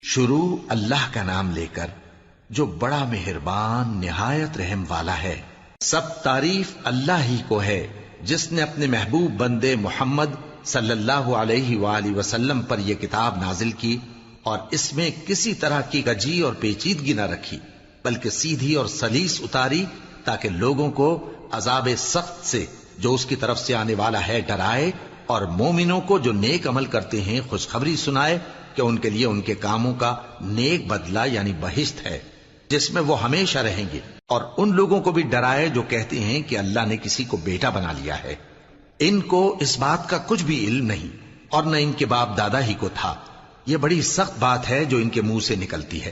شروع اللہ کا نام لے کر جو بڑا مہربان نہایت رحم والا ہے۔ سب تعریف اللہ ہی کو ہے جس نے اپنے محبوب بندے محمد صلی اللہ علیہ وآلہ وسلم پر یہ کتاب نازل کی اور اس میں کسی طرح کی کجی اور پیچیدگی نہ رکھی، بلکہ سیدھی اور سلیس اتاری تاکہ لوگوں کو عذاب سخت سے جو اس کی طرف سے آنے والا ہے ڈرائے، اور مومنوں کو جو نیک عمل کرتے ہیں خوشخبری سنائے کہ ان کے لیے ان کے کاموں کا نیک بدلہ یعنی بہشت ہے جس میں وہ ہمیشہ رہیں گے، اور ان لوگوں کو بھی ڈرائے جو کہتے ہیں کہ اللہ نے کسی کو بیٹا بنا لیا ہے۔ ان کو اس بات کا کچھ بھی علم نہیں اور نہ ان کے باپ دادا ہی کو تھا۔ یہ بڑی سخت بات ہے جو ان کے منہ سے نکلتی ہے،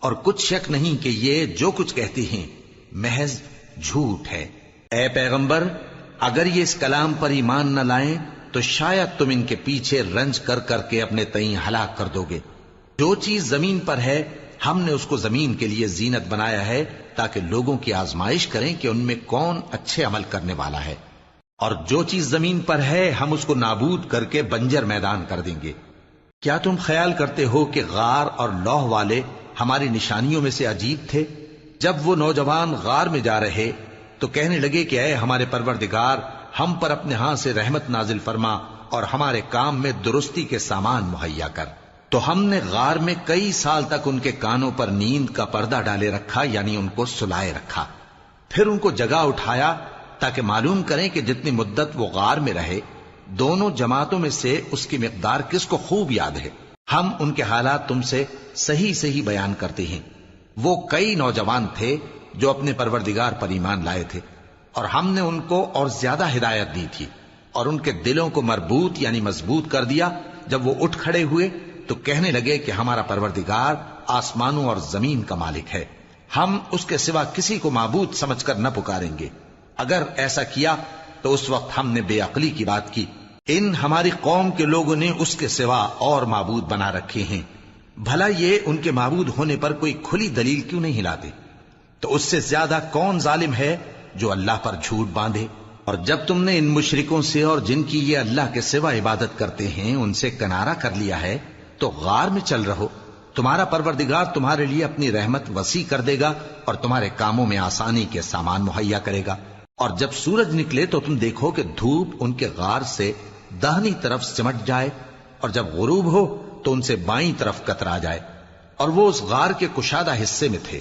اور کچھ شک نہیں کہ یہ جو کچھ کہتے ہیں محض جھوٹ ہے۔ اے پیغمبر، اگر یہ اس کلام پر ایمان نہ لائیں تو شاید تم ان کے پیچھے رنج کر کر کے اپنے تئیں ہلاک کر دو گے۔ جو چیز زمین پر ہے ہم نے اس کو زمین کے لیے زینت بنایا ہے تاکہ لوگوں کی آزمائش کریں کہ ان میں کون اچھے عمل کرنے والا ہے، اور جو چیز زمین پر ہے ہم اس کو نابود کر کے بنجر میدان کر دیں گے۔ کیا تم خیال کرتے ہو کہ غار اور لوح والے ہماری نشانیوں میں سے عجیب تھے؟ جب وہ نوجوان غار میں جا رہے تو کہنے لگے کہ اے ہمارے پروردگار، ہم پر اپنے ہاں سے رحمت نازل فرما اور ہمارے کام میں درستی کے سامان مہیا کر۔ تو ہم نے غار میں کئی سال تک ان کے کانوں پر نیند کا پردہ ڈالے رکھا، یعنی ان کو سلائے رکھا، پھر ان کو جگا اٹھایا تاکہ معلوم کریں کہ جتنی مدت وہ غار میں رہے دونوں جماعتوں میں سے اس کی مقدار کس کو خوب یاد ہے۔ ہم ان کے حالات تم سے صحیح صحیح بیان کرتے ہیں۔ وہ کئی نوجوان تھے جو اپنے پروردگار پر ایمان لائے تھے، اور ہم نے ان کو اور زیادہ ہدایت دی تھی، اور ان کے دلوں کو مربوط یعنی مضبوط کر دیا۔ جب وہ اٹھ کھڑے ہوئے تو کہنے لگے کہ ہمارا پروردگار آسمانوں اور زمین کا مالک ہے، ہم اس کے سوا کسی کو معبود سمجھ کر نہ پکاریں گے۔ اگر ایسا کیا تو اس وقت ہم نے بے عقلی کی بات کی۔ ان ہماری قوم کے لوگوں نے اس کے سوا اور معبود بنا رکھے ہیں، بھلا یہ ان کے معبود ہونے پر کوئی کھلی دلیل کیوں نہیں لاتے؟ تو اس سے زیادہ کون ظالم ہے جو اللہ پر جھوٹ باندھے؟ اور جب تم نے ان مشرکوں سے اور جن کی یہ اللہ کے سوا عبادت کرتے ہیں ان سے کنارہ کر لیا ہے تو غار میں چل رہو، تمہارا پروردگار تمہارے لیے اپنی رحمت وسیع کر دے گا اور تمہارے کاموں میں آسانی کے سامان مہیا کرے گا۔ اور جب سورج نکلے تو تم دیکھو کہ دھوپ ان کے غار سے داہنی طرف سمٹ جائے، اور جب غروب ہو تو ان سے بائیں طرف کترا جائے، اور وہ اس غار کے کشادہ حصے میں تھے۔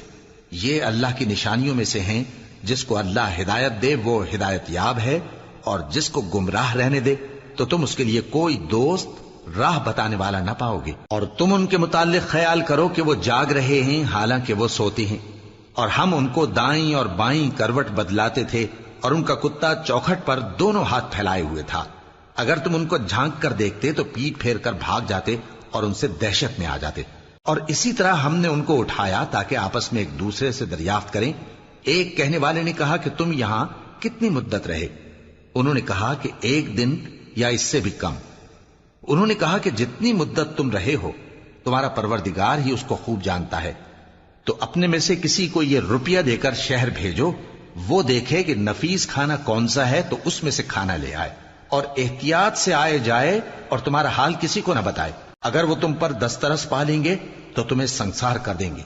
یہ اللہ کی نشانیوں میں سے ہیں، جس کو اللہ ہدایت دے وہ ہدایت یاب ہے، اور جس کو گمراہ رہنے دے تو تم اس کے لیے کوئی دوست راہ بتانے والا نہ پاؤ گے۔ اور تم ان کے متعلق خیال کرو کہ وہ جاگ رہے ہیں حالانکہ وہ سوتے ہیں، اور ہم ان کو دائیں اور بائیں کروٹ بدلاتے تھے، اور ان کا کتا چوکھٹ پر دونوں ہاتھ پھیلائے ہوئے تھا۔ اگر تم ان کو جھانک کر دیکھتے تو پیٹ پھیر کر بھاگ جاتے اور ان سے دہشت میں آ جاتے۔ اور اسی طرح ہم نے ان کو اٹھایا تاکہ آپس میں ایک دوسرے سے دریافت کریں۔ ایک کہنے والے نے کہا کہ تم یہاں کتنی مدت رہے؟ انہوں نے کہا کہ 1 دن یا اس سے بھی کم۔ انہوں نے کہا کہ جتنی مدت تم رہے ہو تمہارا پروردگار ہی اس کو خوب جانتا ہے، تو اپنے میں سے کسی کو یہ روپیہ دے کر شہر بھیجو، وہ دیکھے کہ نفیس کھانا کون سا ہے تو اس میں سے کھانا لے آئے، اور احتیاط سے آئے جائے اور تمہارا حال کسی کو نہ بتائے۔ اگر وہ تم پر دسترس پا لیں گے تو تمہیں سنسار کر دیں گے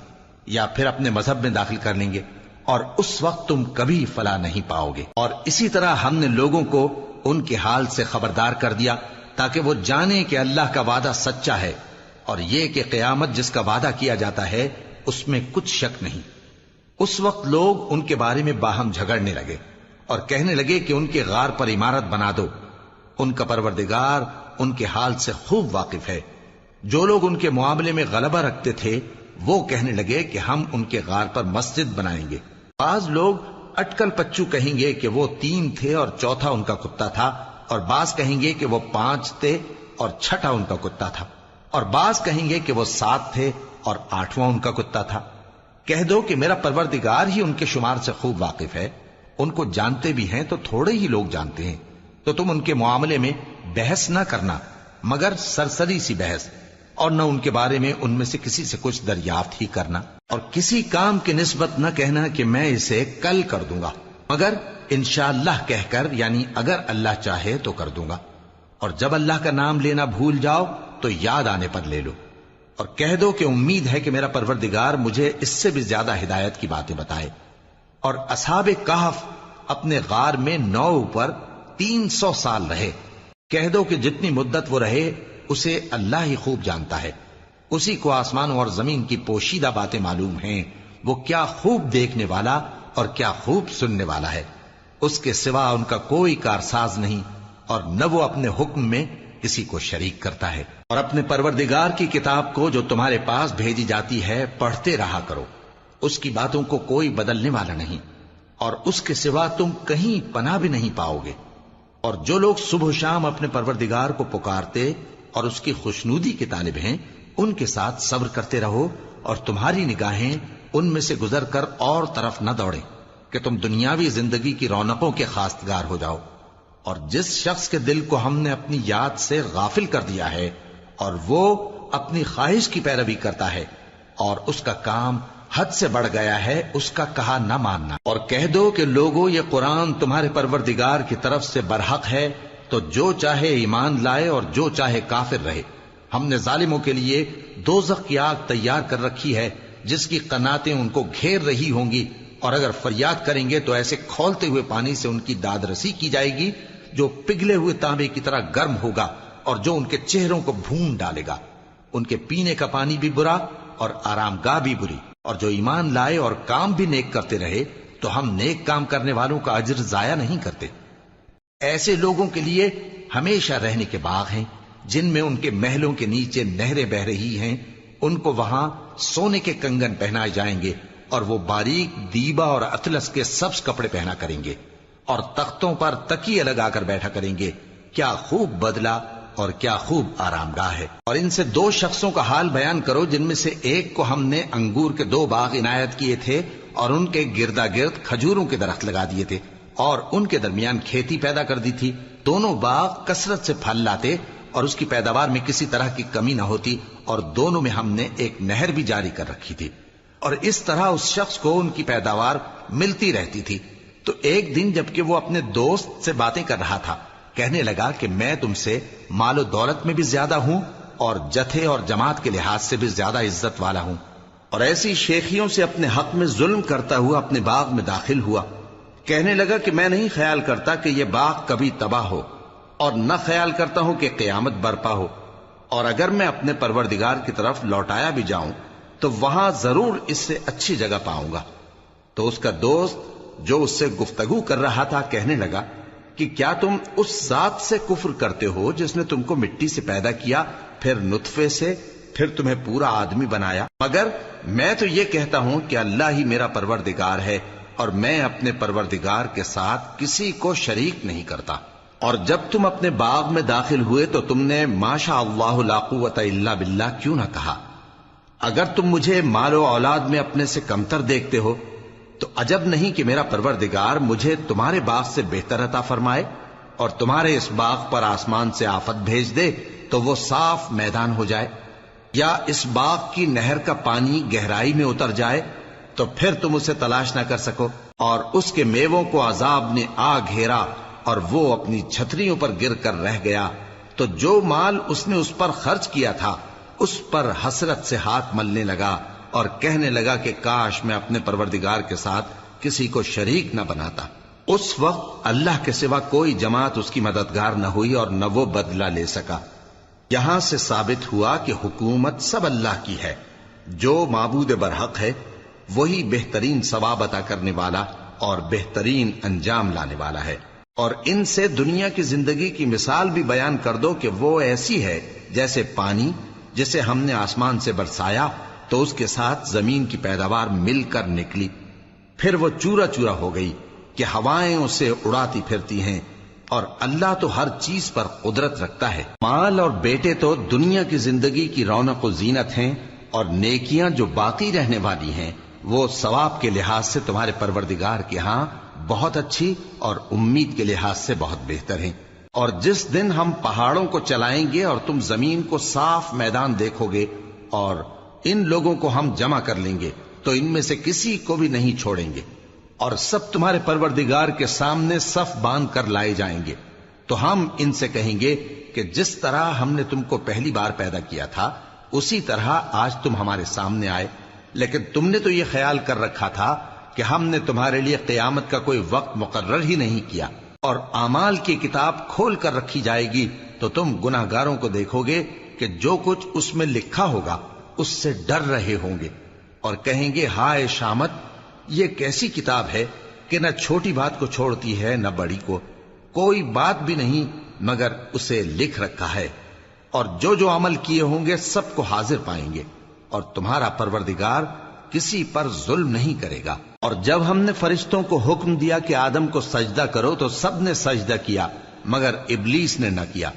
یا پھر اپنے مذہب میں داخل کر لیں گے، اور اس وقت تم کبھی فلاح نہیں پاؤ گے۔ اور اسی طرح ہم نے لوگوں کو ان کے حال سے خبردار کر دیا تاکہ وہ جانیں کہ اللہ کا وعدہ سچا ہے، اور یہ کہ قیامت جس کا وعدہ کیا جاتا ہے اس میں کچھ شک نہیں۔ اس وقت لوگ ان کے بارے میں باہم جھگڑنے لگے اور کہنے لگے کہ ان کے غار پر عمارت بنا دو۔ ان کا پروردگار ان کے حال سے خوب واقف ہے۔ جو لوگ ان کے معاملے میں غلبہ رکھتے تھے وہ کہنے لگے کہ ہم ان کے غار پر مسجد بنائیں گے۔ بعض لوگ اٹکل پچو کہیں گے کہ وہ 3 تھے اور چوتھا ان کا کتا تھا، اور بعض کہیں گے کہ وہ 5 تھے اور چھٹا ان کا کتا تھا، اور بعض کہیں گے کہ وہ 7 تھے اور 8واں ان کا کتا تھا۔ کہہ دو کہ میرا پروردگار ہی ان کے شمار سے خوب واقف ہے، ان کو جانتے بھی ہیں تو تھوڑے ہی لوگ جانتے ہیں۔ تو تم ان کے معاملے میں بحث نہ کرنا مگر سرسری سی بحث، اور نہ ان کے بارے میں ان میں سے کسی سے کچھ دریافت ہی کرنا، اور کسی کام کی نسبت نہ کہنا کہ میں اسے کل کر دوں گا، مگر انشاءاللہ کہہ کر یعنی اگر اللہ چاہے تو کر دوں گا۔ اور جب اللہ کا نام لینا بھول جاؤ تو یاد آنے پر لے لو۔ اور کہہ دو کہ امید ہے کہ میرا پروردگار مجھے اس سے بھی زیادہ ہدایت کی باتیں بتائے۔ اور اصحاب کہف اپنے غار میں 9 پر 300 سال رہے۔ کہہ دو کہ جتنی مدت وہ رہے اسے اللہ ہی خوب جانتا ہے، اسی کو آسمانوں اور زمین کی پوشیدہ باتیں معلوم ہیں، وہ کیا خوب دیکھنے والا اور کیا خوب سننے والا ہے۔ اس کے سوا ان کا کوئی کارساز نہیں، اور نہ وہ اپنے حکم میں کسی کو شریک کرتا ہے۔ اور اپنے پروردگار کی کتاب کو جو تمہارے پاس بھیجی جاتی ہے پڑھتے رہا کرو، اس کی باتوں کو کوئی بدلنے والا نہیں، اور اس کے سوا تم کہیں پناہ بھی نہیں پاؤ گے۔ اور جو لوگ صبح و شام اپنے پروردگار کو پکارتے اور اس کی خوشنودی کے طالب ہیں، ان کے ساتھ صبر کرتے رہو، اور تمہاری نگاہیں ان میں سے گزر کر اور طرف نہ دوڑیں کہ تم دنیاوی زندگی کی رونقوں کے خواستگار ہو جاؤ۔ اور جس شخص کے دل کو ہم نے اپنی یاد سے غافل کر دیا ہے اور وہ اپنی خواہش کی پیروی کرتا ہے اور اس کا کام حد سے بڑھ گیا ہے، اس کا کہا نہ ماننا۔ اور کہہ دو کہ لوگوں، یہ قرآن تمہارے پروردگار کی طرف سے برحق ہے، تو جو چاہے ایمان لائے اور جو چاہے کافر رہے۔ ہم نے ظالموں کے لیے دوزخ کی آگ تیار کر رکھی ہے جس کی قناتیں ان کو گھیر رہی ہوں گی، اور اگر فریاد کریں گے تو ایسے کھولتے ہوئے پانی سے ان کی داد رسی کی جائے گی جو پگھلے ہوئے تانبے کی طرح گرم ہوگا، اور جو ان کے چہروں کو بھون ڈالے گا۔ ان کے پینے کا پانی بھی برا اور آرام گاہ بھی بری۔ اور جو ایمان لائے اور کام بھی نیک کرتے رہے تو ہم نیک کام کرنے والوں کا اجر ضائع نہیں کرتے۔ ایسے لوگوں کے لیے ہمیشہ رہنے کے باغ ہیں جن میں ان کے محلوں کے نیچے نہریں بہ رہی ہیں، ان کو وہاں سونے کے کنگن پہنائے جائیں گے، اور وہ باریک دیبا اور اطلس کے سبز کپڑے پہنا کریں گے، اور تختوں پر تکیے لگا کر بیٹھا کریں گے۔ کیا خوب بدلہ اور کیا خوب آرام گاہ ہے۔ اور ان سے 2 شخصوں کا حال بیان کرو جن میں سے ایک کو ہم نے انگور کے 2 باغ عنایت کیے تھے اور ان کے گردا گرد کھجوروں کے درخت لگا دیے تھے، اور ان کے درمیان کھیتی پیدا کر دی تھی۔ دونوں باغ کثرت سے پھل لاتے اور اس کی پیداوار میں کسی طرح کی کمی نہ ہوتی، اور دونوں میں ہم نے ایک نہر بھی جاری کر رکھی تھی، اور اس طرح اس شخص کو ان کی پیداوار ملتی رہتی تھی۔ تو ایک دن جبکہ وہ اپنے دوست سے باتیں کر رہا تھا، کہنے لگا کہ میں تم سے مال و دولت میں بھی زیادہ ہوں اور جتھے اور جماعت کے لحاظ سے بھی زیادہ عزت والا ہوں، اور ایسی شیخیوں سے اپنے حق میں ظلم کرتا ہوا اپنے باغ میں داخل ہوا۔ کہنے لگا کہ میں نہیں خیال کرتا کہ یہ باغ کبھی تباہ ہو، اور نہ خیال کرتا ہوں کہ قیامت برپا ہو، اور اگر میں اپنے پروردگار کی طرف لوٹایا بھی جاؤں تو وہاں ضرور اس سے اچھی جگہ پاؤں گا۔ تو اس کا دوست جو اس سے گفتگو کر رہا تھا کہنے لگا کہ کیا تم اس ذات سے کفر کرتے ہو جس نے تم کو مٹی سے پیدا کیا، پھر نطفے سے، پھر تمہیں پورا آدمی بنایا؟ مگر میں تو یہ کہتا ہوں کہ اللہ ہی میرا پروردگار ہے، اور میں اپنے پروردگار کے ساتھ کسی کو شریک نہیں کرتا۔ اور جب تم اپنے باغ میں داخل ہوئے تو تم نے ما شاء اللہ لا قوت الا باللہ کیوں نہ کہا؟ اگر تم مجھے مال و اولاد میں اپنے سے کمتر دیکھتے ہو تو عجب نہیں کہ میرا پروردگار مجھے تمہارے باغ سے بہتر عطا فرمائے، اور تمہارے اس باغ پر آسمان سے آفت بھیج دے تو وہ صاف میدان ہو جائے، یا اس باغ کی نہر کا پانی گہرائی میں اتر جائے تو پھر تم اسے تلاش نہ کر سکو، اور اس کے میووں کو عذاب نے آ گھیرا اور وہ اپنی چھتریوں پر گر کر رہ گیا، تو جو مال اس نے اس پر خرچ کیا تھا اس پر حسرت سے ہاتھ ملنے لگا اور کہنے لگا کہ کاش میں اپنے پروردگار کے ساتھ کسی کو شریک نہ بناتا۔ اس وقت اللہ کے سوا کوئی جماعت اس کی مددگار نہ ہوئی اور نہ وہ بدلہ لے سکا۔ یہاں سے ثابت ہوا کہ حکومت سب اللہ کی ہے، جو معبود برحق ہے وہی بہترین ثواب عطا کرنے والا اور بہترین انجام لانے والا ہے۔ اور ان سے دنیا کی زندگی کی مثال بھی بیان کر دو کہ وہ ایسی ہے جیسے پانی جسے ہم نے آسمان سے برسایا تو اس کے ساتھ زمین کی پیداوار مل کر نکلی، پھر وہ چورا چورا ہو گئی کہ ہوائیں اسے اڑاتی پھرتی ہیں، اور اللہ تو ہر چیز پر قدرت رکھتا ہے۔ مال اور بیٹے تو دنیا کی زندگی کی رونق و زینت ہیں، اور نیکیاں جو باقی رہنے والی ہیں وہ ثواب کے لحاظ سے تمہارے پروردگار کے ہاں بہت اچھی اور امید کے لحاظ سے بہت بہتر ہیں۔ اور جس دن ہم پہاڑوں کو چلائیں گے اور تم زمین کو صاف میدان دیکھو گے، اور ان لوگوں کو ہم جمع کر لیں گے تو ان میں سے کسی کو بھی نہیں چھوڑیں گے، اور سب تمہارے پروردگار کے سامنے صف باندھ کر لائے جائیں گے، تو ہم ان سے کہیں گے کہ جس طرح ہم نے تم کو پہلی بار پیدا کیا تھا اسی طرح آج تم ہمارے سامنے آئے، لیکن تم نے تو یہ خیال کر رکھا تھا کہ ہم نے تمہارے لیے قیامت کا کوئی وقت مقرر ہی نہیں کیا، اور اعمال کی کتاب کھول کر رکھی جائے گی تو تم گناہگاروں کو دیکھو گے کہ جو کچھ اس میں لکھا ہوگا اس سے ڈر رہے ہوں گے، اور کہیں گے ہائے شامت، یہ کیسی کتاب ہے کہ نہ چھوٹی بات کو چھوڑتی ہے نہ بڑی کو، کوئی بات بھی نہیں مگر اسے لکھ رکھا ہے، اور جو جو عمل کیے ہوں گے سب کو حاضر پائیں گے، اور تمہارا پروردگار کسی پر ظلم نہیں کرے گا۔ اور جب ہم نے فرشتوں کو حکم دیا کہ آدم کو سجدہ کرو تو سب نے سجدہ کیا مگر ابلیس نے نہ کیا،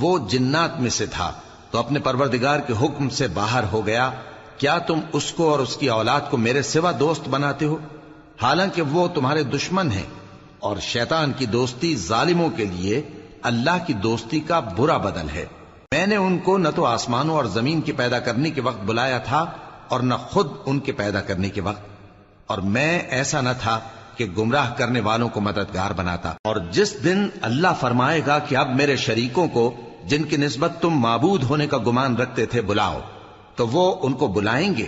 وہ جنات میں سے تھا تو اپنے پروردگار کے حکم سے باہر ہو گیا۔ کیا تم اس کو اور اس کی اولاد کو میرے سوا دوست بناتے ہو، حالانکہ وہ تمہارے دشمن ہیں، اور شیطان کی دوستی ظالموں کے لیے اللہ کی دوستی کا برا بدل ہے۔ میں نے ان کو نہ تو آسمانوں اور زمین کے پیدا کرنے کے وقت بلایا تھا اور نہ خود ان کے پیدا کرنے کے وقت، اور میں ایسا نہ تھا کہ گمراہ کرنے والوں کو مددگار بناتا۔ اور جس دن اللہ فرمائے گا کہ اب میرے شریکوں کو جن کی نسبت تم معبود ہونے کا گمان رکھتے تھے بلاؤ، تو وہ ان کو بلائیں گے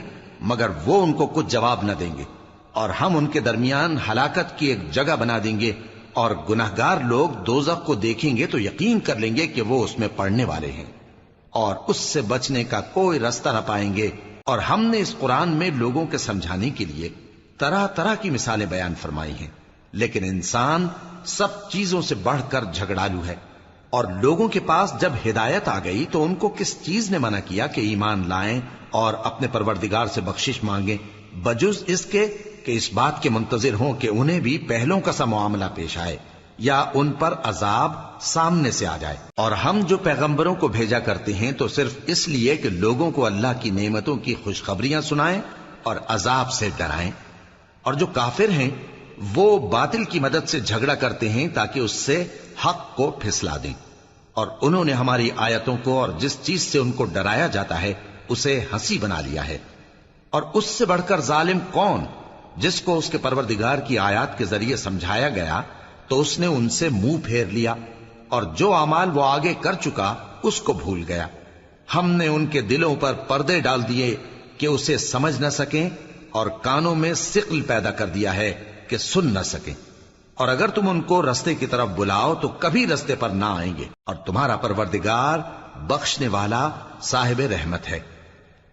مگر وہ ان کو کچھ جواب نہ دیں گے، اور ہم ان کے درمیان ہلاکت کی ایک جگہ بنا دیں گے، اور گناہگار لوگ دوزخ کو دیکھیں گے تو یقین کر لیں گے کہ وہ اس میں پڑنے والے ہیں، اور اس سے بچنے کا کوئی راستہ نہ پائیں گے۔ اور ہم نے اس قرآن میں لوگوں کے سمجھانے کے لیے طرح طرح کی مثالیں بیان فرمائی ہیں، لیکن انسان سب چیزوں سے بڑھ کر جھگڑالو ہے، اور لوگوں کے پاس جب ہدایت آ گئی تو ان کو کس چیز نے منع کیا کہ ایمان لائیں اور اپنے پروردگار سے بخشش مانگیں، بجز اس کے کہ اس بات کے منتظر ہوں کہ انہیں بھی پہلوں کا سا معاملہ پیش آئے یا ان پر عذاب سامنے سے آ جائے۔ اور ہم جو پیغمبروں کو بھیجا کرتے ہیں تو صرف اس لیے کہ لوگوں کو اللہ کی نعمتوں کی خوشخبریاں سنائیں اور عذاب سے ڈرائیں، اور جو کافر ہیں وہ باطل کی مدد سے جھگڑا کرتے ہیں تاکہ اس سے حق کو پھسلا دیں، اور انہوں نے ہماری آیتوں کو اور جس چیز سے ان کو ڈرایا جاتا ہے اسے ہنسی بنا لیا ہے۔ اور اس سے بڑھ کر ظالم کون، جس کو اس کے پروردگار کی آیات کے ذریعے سمجھایا گیا تو اس نے ان سے منہ پھیر لیا، اور جو اعمال وہ آگے کر چکا اس کو بھول گیا۔ ہم نے ان کے دلوں پر پردے ڈال دیے کہ اسے سمجھ نہ سکیں، اور کانوں میں ثقل پیدا کر دیا ہے کہ سن نہ سکیں، اور اگر تم ان کو رستے کی طرف بلاؤ تو کبھی رستے پر نہ آئیں گے، اور تمہارا پروردگار بخشنے والا صاحب رحمت ہے۔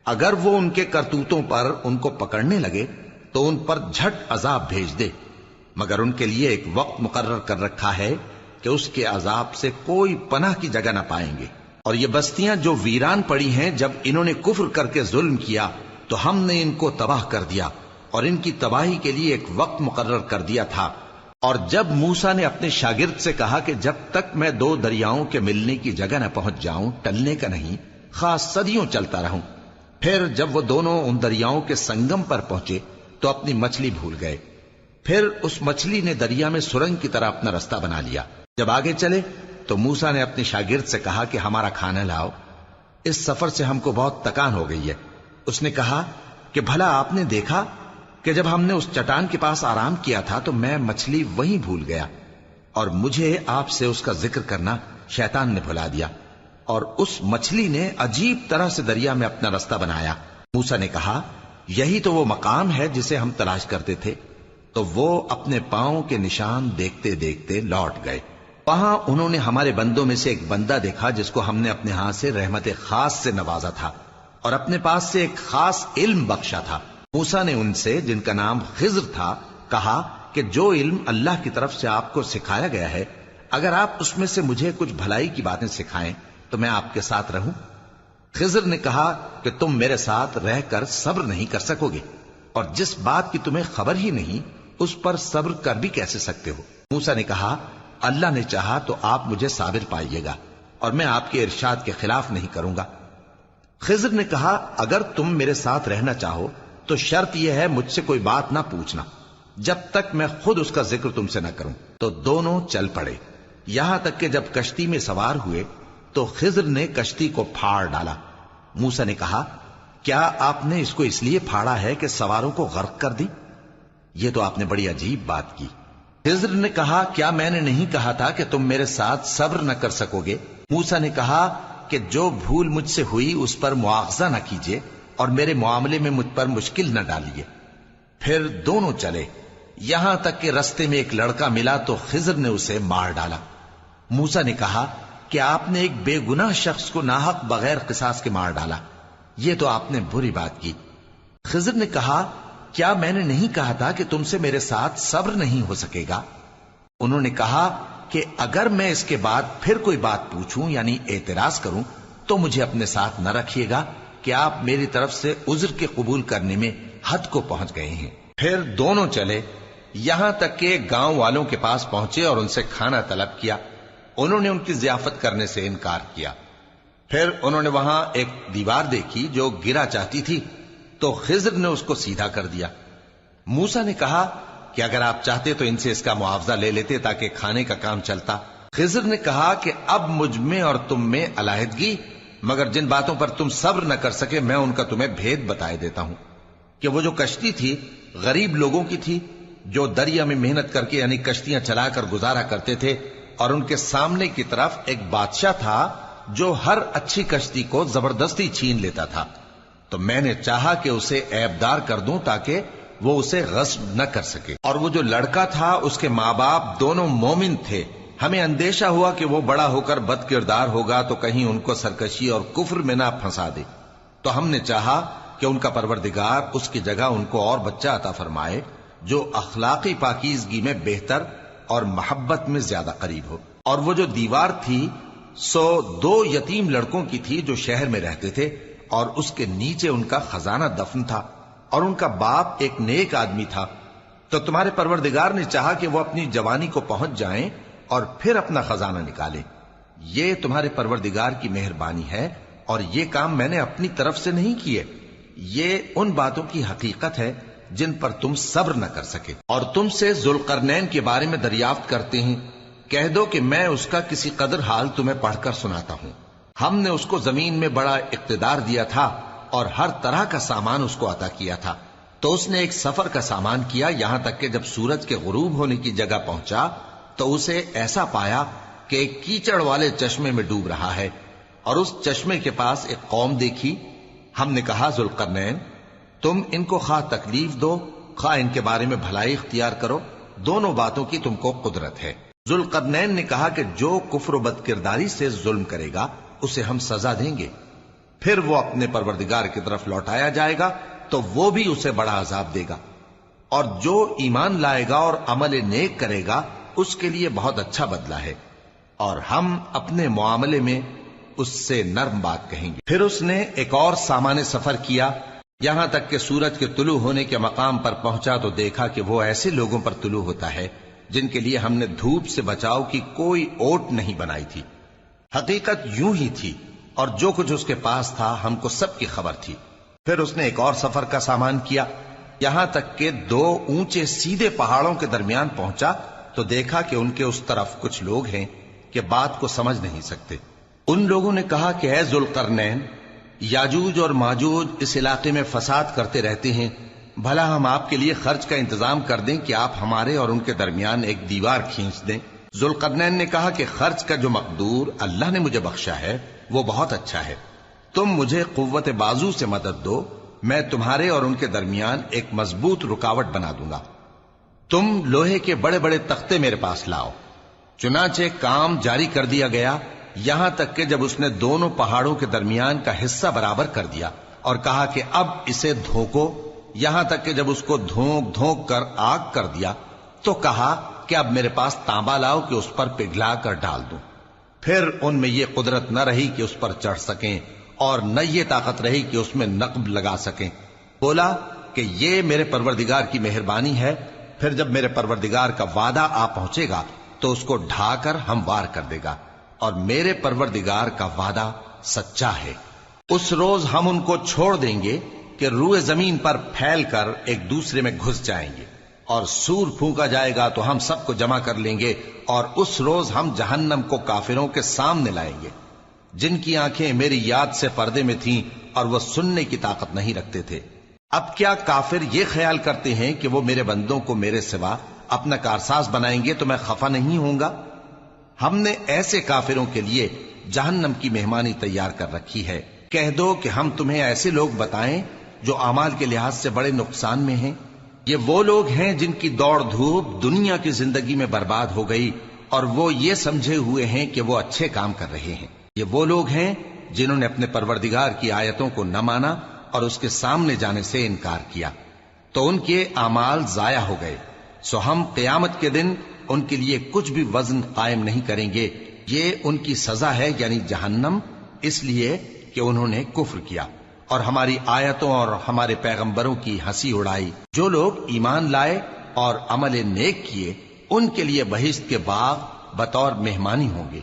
اگر وہ ان کے کرتوتوں پر ان کو پکڑنے لگے تو ان پر جھٹ عذاب بھیج دے، مگر ان کے لیے ایک وقت مقرر کر رکھا ہے کہ اس کے عذاب سے کوئی پناہ کی جگہ نہ پائیں گے۔ اور یہ بستیاں جو ویران پڑی ہیں، جب انہوں نے کفر کر کے ظلم کیا تو ہم نے ان کو تباہ کر دیا، اور ان کی تباہی کے لیے ایک وقت مقرر کر دیا تھا۔ اور جب موسیٰ نے اپنے شاگرد سے کہا کہ جب تک میں دو دریاؤں کے ملنے کی جگہ نہ پہنچ جاؤں ٹلنے کا نہیں، خاص صدیوں چلتا رہوں، پھر جب وہ دونوں ان دریاؤں کے سنگم پر پہنچے تو اپنی مچھلی بھول گئے، پھر اس مچھلی نے دریا میں سرنگ کی طرح اپنا رستہ بنا لیا۔ جب آگے چلے تو موسیٰ نے اپنے شاگرد سے کہا کہ ہمارا کھانا لاؤ، اس سفر سے ہم کو بہت تکان ہو گئی ہے۔ اس نے کہا کہ بھلا آپ نے دیکھا کہ جب ہم نے اس چٹان کے پاس آرام کیا تھا تو میں مچھلی وہیں بھول گیا، اور مجھے آپ سے اس کا ذکر کرنا شیطان نے بھلا دیا، اور اس مچھلی نے عجیب طرح سے دریا میں اپنا رستہ بنایا۔ موسیٰ نے کہا یہی تو وہ مقام ہے جسے ہم تلاش کرتے تھے، تو وہ اپنے پاؤں کے نشان دیکھتے دیکھتے لوٹ گئے۔ وہاں انہوں نے ہمارے بندوں میں سے ایک بندہ دیکھا جس کو ہم نے اپنے ہاں سے رحمت خاص سے نوازا تھا اور اپنے پاس سے ایک خاص علم بخشا تھا۔ موسیٰ نے ان سے، جن کا نام خضر تھا، کہا کہ جو علم اللہ کی طرف سے آپ کو سکھایا گیا ہے، اگر آپ اس میں سے مجھے کچھ بھلائی کی باتیں سکھائیں تو میں آپ کے ساتھ رہوں۔ خضر نے کہا کہ تم میرے ساتھ رہ کر صبر نہیں کر سکو گے، اور جس بات کی تمہیں خبر ہی نہیں اس پر صبر کر بھی کیسے سکتے ہو؟ موسیٰ نے کہا اللہ نے چاہا تو آپ مجھے صابر پائیے گا، اور میں آپ کے ارشاد کے خلاف نہیں کروں گا۔ خضر نے کہا اگر تم میرے ساتھ رہنا چاہو تو شرط یہ ہے مجھ سے کوئی بات نہ پوچھنا جب تک میں خود اس کا ذکر تم سے نہ کروں۔ تو دونوں چل پڑے، یہاں تک کہ جب کشتی میں سوار ہوئے تو خضر نے کشتی کو پھاڑ ڈالا۔ موسیٰ نے کہا کیا آپ نے اس کو اس لیے پھاڑا ہے کہ سواروں کو غرق کر دی؟ یہ تو آپ نے بڑی عجیب بات کی۔ خضر نے کہا کیا میں نے نہیں کہا تھا کہ تم میرے ساتھ صبر نہ کر سکو گے؟ موسیٰ نے کہا کہ جو بھول مجھ سے ہوئی اس پر مواخذہ نہ کیجیے اور میرے معاملے میں مجھ پر مشکل نہ ڈالیے۔ پھر دونوں چلے، یہاں تک کہ رستے میں ایک لڑکا ملا تو خضر نے اسے مار ڈالا۔ موسیٰ نے کہا کہ آپ نے ایک بے گناہ شخص کو ناحق بغیر قصاص کے مار ڈالا، یہ تو آپ نے بری بات کی۔ خضر نے کہا کیا میں نے نہیں کہا تھا کہ تم سے میرے ساتھ صبر نہیں ہو سکے گا؟ انہوں نے کہا کہ اگر میں اس کے بعد پھر کوئی بات پوچھوں یعنی اعتراض کروں تو مجھے اپنے ساتھ نہ رکھیے گا کہ آپ میری طرف سے عذر کے قبول کرنے میں حد کو پہنچ گئے ہیں۔ پھر دونوں چلے، یہاں تک کہ گاؤں والوں کے پاس پہنچے اور ان سے کھانا طلب کیا۔ انہوں نے ان کی ضیافت کرنے سے انکار کیا۔ پھر انہوں نے وہاں ایک دیوار دیکھی جو گرا چاہتی تھی تو خضر نے اس کو سیدھا کر دیا۔ موسیٰ نے کہا کہ اگر آپ چاہتے تو ان سے اس کا معاوضہ لے لیتے تاکہ کھانے کا کام چلتا۔ خضر نے کہا کہ اب مجھ میں اور تم میں علیحدگی، مگر جن باتوں پر تم صبر نہ کر سکے میں ان کا تمہیں بھید بتائے دیتا ہوں کہ وہ جو کشتی تھی غریب لوگوں کی تھی جو دریا میں محنت کر کے یعنی کشتیاں چلا کر گزارا کرتے تھے، اور ان کے سامنے کی طرف ایک بادشاہ تھا جو ہر اچھی کشتی کو زبردستی چھین لیتا تھا، تو میں نے چاہا کہ اسے عیبدار کر دوں تاکہ وہ اسے غصب نہ کر سکے۔ اور وہ جو لڑکا تھا اس کے ماں باپ دونوں مومن تھے، ہمیں اندیشہ ہوا کہ وہ بڑا ہو کر بد کردار ہوگا تو کہیں ان کو سرکشی اور کفر میں نہ پھنسا دے، تو ہم نے چاہا کہ ان کا پروردگار اس کی جگہ ان کو اور بچہ عطا فرمائے جو اخلاقی پاکیزگی میں بہتر اور محبت میں زیادہ قریب ہو۔ اور وہ جو دیوار تھی سو 2 یتیم لڑکوں کی تھی جو شہر میں رہتے تھے، اور اس کے نیچے ان کا خزانہ دفن تھا، اور ان کا باپ ایک نیک آدمی تھا۔ تو تمہارے پروردگار نے چاہا کہ وہ اپنی جوانی کو پہنچ جائیں اور پھر اپنا خزانہ نکالے۔ یہ تمہارے پروردگار کی مہربانی ہے، اور یہ کام میں نے اپنی طرف سے نہیں کیے، یہ ان باتوں کی حقیقت ہے جن پر تم صبر نہ کر سکے۔ اور تم سے ذوالقرنین کے بارے میں دریافت کرتے ہیں، کہہ دو کہ میں اس کا کسی قدر حال تمہیں پڑھ کر سناتا ہوں۔ ہم نے اس کو زمین میں بڑا اقتدار دیا تھا اور ہر طرح کا سامان اس کو عطا کیا تھا، تو اس نے ایک سفر کا سامان کیا، یہاں تک کہ جب سورج کے غروب ہونے کی جگہ پہنچا تو اسے ایسا پایا کہ ایک کیچڑ والے چشمے میں ڈوب رہا ہے، اور اس چشمے کے پاس ایک قوم دیکھی۔ ہم نے کہا ذوالقرنین تم ان کو خواہ تکلیف دو خواہ ان کے بارے میں بھلائی اختیار کرو، دونوں باتوں کی تم کو قدرت ہے۔ ذوالقرنین نے کہا کہ جو کفر و بد کرداری سے ظلم کرے گا اسے ہم سزا دیں گے، پھر وہ اپنے پروردگار کی طرف لوٹایا جائے گا تو وہ بھی اسے بڑا عذاب دے گا، اور جو ایمان لائے گا اور عمل نیک کرے گا اس کے لیے بہت اچھا بدلہ ہے، اور ہم اپنے معاملے میں اس سے نرم بات کہیں گے۔ پھر اس نے ایک اور سامان سفر کیا، یہاں تک کہ سورج کے طلوع ہونے کے مقام پر پہنچا تو دیکھا کہ وہ ایسے لوگوں پر طلوع ہوتا ہے جن کے لیے ہم نے دھوپ سے بچاؤ کی کوئی اوٹ نہیں بنائی تھی۔ حقیقت یوں ہی تھی، اور جو کچھ اس کے پاس تھا ہم کو سب کی خبر تھی۔ پھر اس نے ایک اور سفر کا سامان کیا، یہاں تک کہ 2 اونچے سیدھے پہاڑوں کے درمیان پہنچا تو دیکھا کہ ان کے اس طرف کچھ لوگ ہیں کہ بات کو سمجھ نہیں سکتے۔ ان لوگوں نے کہا کہ اے ذوالقرنین، یاجوج اور ماجوج اس علاقے میں فساد کرتے رہتے ہیں، بھلا ہم آپ کے لیے خرچ کا انتظام کر دیں کہ آپ ہمارے اور ان کے درمیان ایک دیوار کھینچ دیں۔ ذوالقرنین نے کہا کہ خرچ کا جو مقدور اللہ نے مجھے بخشا ہے وہ بہت اچھا ہے، تم مجھے قوت بازو سے مدد دو، میں تمہارے اور ان کے درمیان ایک مضبوط رکاوٹ بنا دوں گا۔ تم لوہے کے بڑے بڑے تختے میرے پاس لاؤ۔ چنانچہ کام جاری کر دیا گیا، یہاں تک کہ جب اس نے دونوں پہاڑوں کے درمیان کا حصہ برابر کر دیا اور کہا کہ اب اسے دھوکو، یہاں تک کہ جب اس کو دھونک دھونک کر آگ کر دیا تو کہا کہ اب میرے پاس تانبا لاؤ کہ اس پر پگھلا کر ڈال دوں۔ پھر ان میں یہ قدرت نہ رہی کہ اس پر چڑھ سکیں، اور نہ یہ طاقت رہی کہ اس میں نقب لگا سکیں۔ بولا کہ یہ میرے پروردگار کی مہربانی ہے، پھر جب میرے پروردگار کا وعدہ آ پہنچے گا تو اس کو ڈھا کر ہموار کر دے گا، اور میرے پروردگار کا وعدہ سچا ہے۔ اس روز ہم ان کو چھوڑ دیں گے کہ روئے زمین پر پھیل کر ایک دوسرے میں گھس جائیں گے، اور سور پھونکا جائے گا تو ہم سب کو جمع کر لیں گے، اور اس روز ہم جہنم کو کافروں کے سامنے لائیں گے جن کی آنکھیں میری یاد سے پردے میں تھیں اور وہ سننے کی طاقت نہیں رکھتے تھے۔ اب کیا کافر یہ خیال کرتے ہیں کہ وہ میرے بندوں کو میرے سوا اپنا کارساز بنائیں گے تو میں خفا نہیں ہوں گا؟ ہم نے ایسے کافروں کے لیے جہنم کی مہمانی تیار کر رکھی ہے۔ کہہ دو کہ ہم تمہیں ایسے لوگ بتائیں جو اعمال کے لحاظ سے بڑے نقصان میں ہیں؟ یہ وہ لوگ ہیں جن کی دوڑ دھوپ دنیا کی زندگی میں برباد ہو گئی اور وہ یہ سمجھے ہوئے ہیں کہ وہ اچھے کام کر رہے ہیں۔ یہ وہ لوگ ہیں جنہوں نے اپنے پروردگار کی آیتوں کو نہ مانا اور اس کے سامنے جانے سے انکار کیا، تو ان کے اعمال ضائع ہو گئے۔ سو ہم قیامت کے دن ان کے لیے کچھ بھی وزن قائم نہیں کریں گے۔ یہ ان کی سزا ہے، یعنی جہنم، اس لیے کہ انہوں نے کفر کیا اور ہماری آیتوں اور ہمارے پیغمبروں کی ہنسی اڑائی۔ جو لوگ ایمان لائے اور عمل نیک کیے ان کے لیے بہشت کے باغ بطور مہمانی ہوں گے،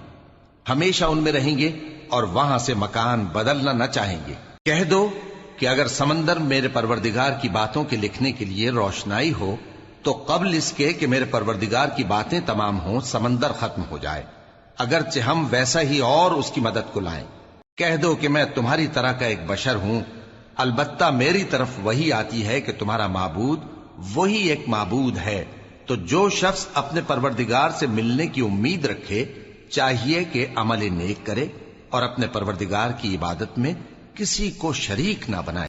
ہمیشہ ان میں رہیں گے اور وہاں سے مکان بدلنا نہ چاہیں گے۔ کہہ دو کہ اگر سمندر میرے پروردگار کی باتوں کے لکھنے کے لیے روشنائی ہو تو قبل اس کے کہ میرے پروردگار کی باتیں تمام ہوں سمندر ختم ہو جائے، اگرچہ ہم ویسا ہی اور اس کی مدد کو لائیں۔ کہہ دو کہ میں تمہاری طرح کا ایک بشر ہوں، البتہ میری طرف وہی آتی ہے کہ تمہارا معبود وہی ایک معبود ہے۔ تو جو شخص اپنے پروردگار سے ملنے کی امید رکھے چاہیے کہ عمل نیک کرے اور اپنے پروردگار کی عبادت میں کسی کو شریک نہ بنائے۔